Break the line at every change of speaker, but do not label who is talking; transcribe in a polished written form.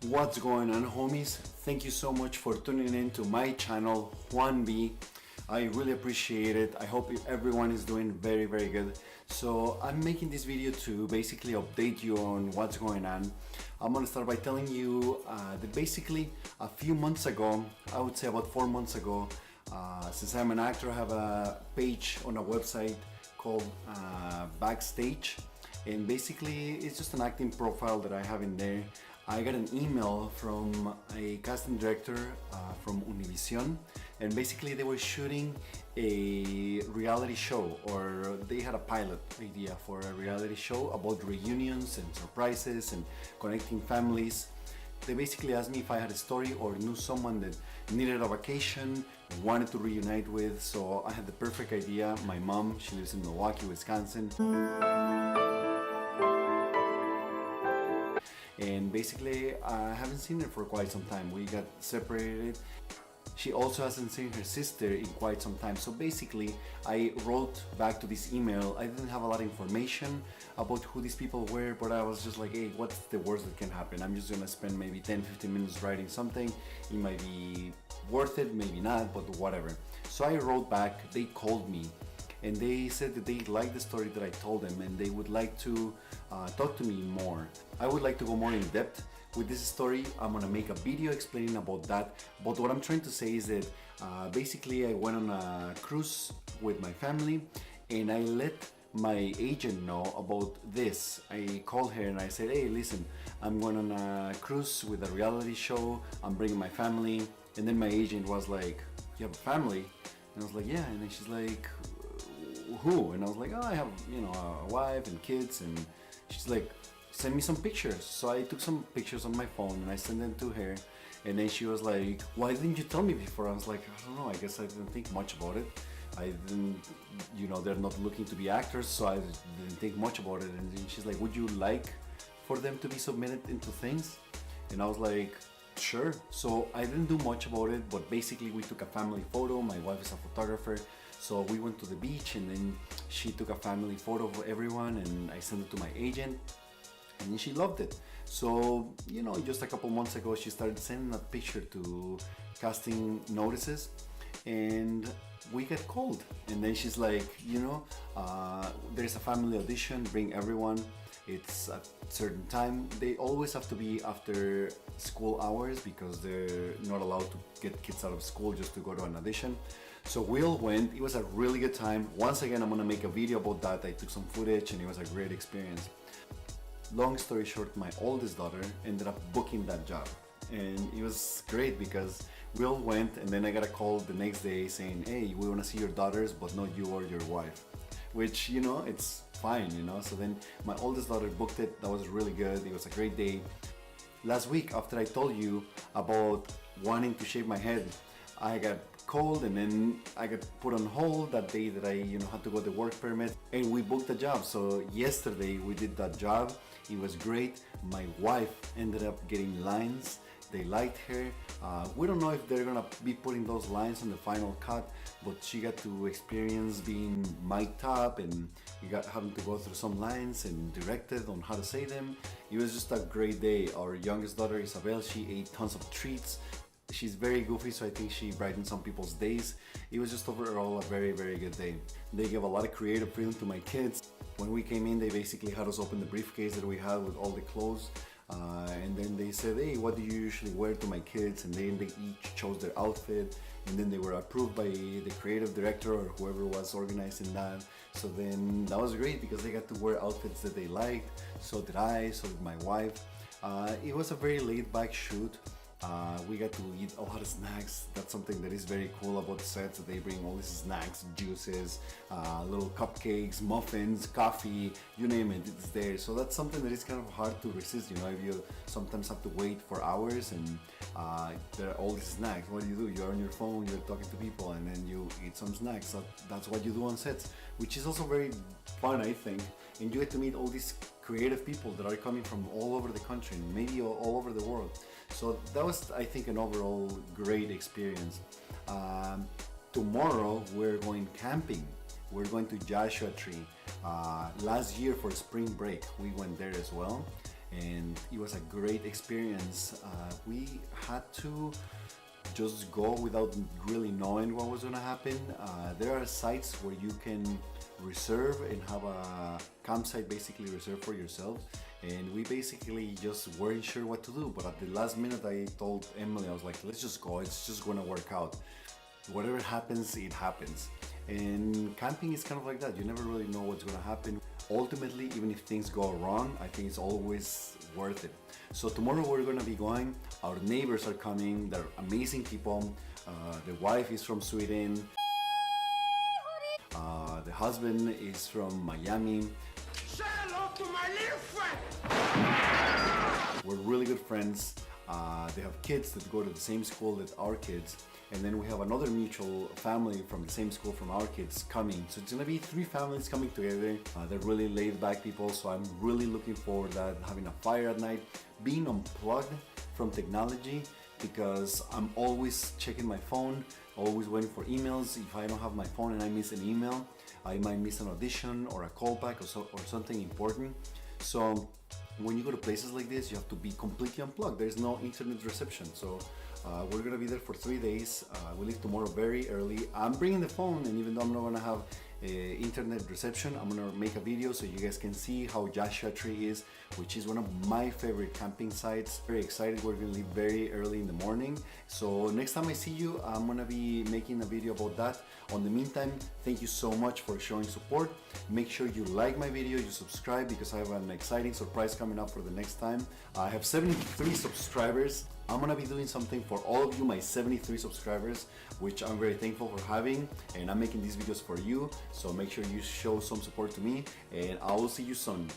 What's going on, homies? Thank you so much for tuning in to my channel, Juan B. I really appreciate it. I hope everyone is doing very good. So I'm making this video to basically update you on what's going on. I'm gonna start by telling you that basically a few months ago, I would say about 4 months ago, since I'm an actor, I have a page on a website called Backstage, and basically it's just an acting profile that I have in there. I got an email from a casting director from Univision, and basically they were shooting a reality show, or they had a pilot idea for a reality show about reunions and surprises and connecting families. They basically asked me if I had a story or knew someone that needed a vacation, wanted to reunite with, so I had the perfect idea. My mom, she lives in Milwaukee, Wisconsin. And basically I haven't seen her for quite some time. We got separated. She also hasn't seen her sister in quite some time. So basically I wrote back to this email. I didn't have a lot of information about who these people were, but I was just like, hey, what's the worst that can happen? I'm just gonna spend maybe 10-15 minutes writing something. It might be worth it, maybe not, but whatever. So I wrote back. They called me and they said that they liked the story that I told them and they would like to talk to me more. I would like to go more in depth with this story. I'm gonna make a video explaining about that, but what I'm trying to say is that basically I went on a cruise with my family and I let my agent know about this. I called her and I said, hey, listen, I'm going on a cruise with a reality show, I'm bringing my family. And then my agent was like, you have a family? And I was like, yeah. And then she's like, who? And I was like, oh, I have, you know, a wife and kids. And she's like, send me some pictures. So I took some pictures on my phone and I sent them to her. And then she was like, why didn't you tell me before? I was like, I don't know, I guess I didn't think much about it. I didn't, you know, they're not looking to be actors, so I didn't think much about it. And then she's like, would you like for them to be submitted into things? And I was like, sure. So I didn't do much about it, but basically we took a family photo. My wife is a photographer, so we went to the beach and then she took a family photo of everyone and I sent it to my agent and then she loved it. So, you know, just a couple months ago she started sending a picture to casting notices and we get called. And then she's like, you know, there's a family audition, bring everyone. It's at a certain time. They always have to be after school hours because they're not allowed to get kids out of school just to go to an audition. So we all went. It was a really good time. Once again, I'm gonna make a video about that. I took some footage and it was a great experience. Long story short, my oldest daughter ended up booking that job. And it was great because we all went and then I got a call the next day saying, hey, we want to see your daughters, but not you or your wife. Which, you know, it's fine, you know. So then my oldest daughter booked it. That was really good. It was a great day. Last week, after I told you about wanting to shave my head, I got called and then I got put on hold that day that I, you know, had to go the work permit, and we booked the job. So yesterday we did that job. It was great. My wife ended up getting lines. They liked her. We don't know if they're gonna be putting those lines on the final cut, but she got to experience being mic'd up and having to go through some lines and directed on how to say them. It was just a great day. Our youngest daughter Isabel, she ate tons of treats. She's very goofy, so I think she brightened some people's days. It was just overall a very good day. They gave a lot of creative freedom to my kids. When we came in, they basically had us open the briefcase that we had with all the clothes. And then they said, hey, what do you usually wear to my kids? And then they each chose their outfit, and then they were approved by the creative director or whoever was organizing that. So then that was great because they got to wear outfits that they liked. So did I, so did my wife. It was a very laid back shoot. We got to eat a lot of snacks. That's something that is very cool about the sets, that they bring all these snacks, juices, little cupcakes, muffins, coffee, you name it, it's there. So that's something that is kind of hard to resist, you know, if you sometimes have to wait for hours and there are all these snacks. What do? You're on your phone, you're talking to people, and then you eat some snacks. So that's what you do on sets, which is also very fun, I think. And you get to meet all these creative people that are coming from all over the country, maybe all over the world. So that was, I think, an overall great experience. Tomorrow we're going camping. We're going to Joshua Tree. Last year for spring break we went there as well, and it was a great experience. We had to just go without really knowing what was gonna happen. There are sites where you can reserve and have a campsite basically reserved for yourself, and we basically just weren't sure what to do, but at the last minute I told Emily, I was like, let's just go, it's just gonna work out. Whatever happens, it happens. And camping is kind of like that, you never really know what's gonna happen. Ultimately, even if things go wrong, I think it's always worth it. So tomorrow we're gonna be going, our neighbors are coming, they're amazing people. The wife is from Sweden, the husband is from Miami.
Say hello to my little friend!
We're really good friends. They have kids that go to the same school that our kids. And then we have another mutual family from the same school from our kids coming. So it's gonna be 3 families coming together. They're really laid back people, so I'm really looking forward to that, having a fire at night, being unplugged from technology, because I'm always checking my phone, always waiting for emails. If I don't have my phone and I miss an email, I might miss an audition or a callback or something important. So when you go to places like this, you have to be completely unplugged. There's no internet reception. So we're gonna be there for 3 days. We leave tomorrow very early. I'm bringing the phone, and even though I'm not gonna have internet reception, I'm gonna make a video so you guys can see how Joshua Tree is, which is one of my favorite camping sites. Very excited. We're gonna leave very early in the morning. So next time I see you, I'm gonna be making a video about that. On the meantime, thank you so much for showing support. Make sure you like my video, you subscribe, because I have an exciting surprise coming up for the next time. I have 73 subscribers. I'm gonna be doing something for all of you, my 73 subscribers, which I'm very thankful for having, and I'm making these videos for you. So make sure you show some support to me, and I will see you soon.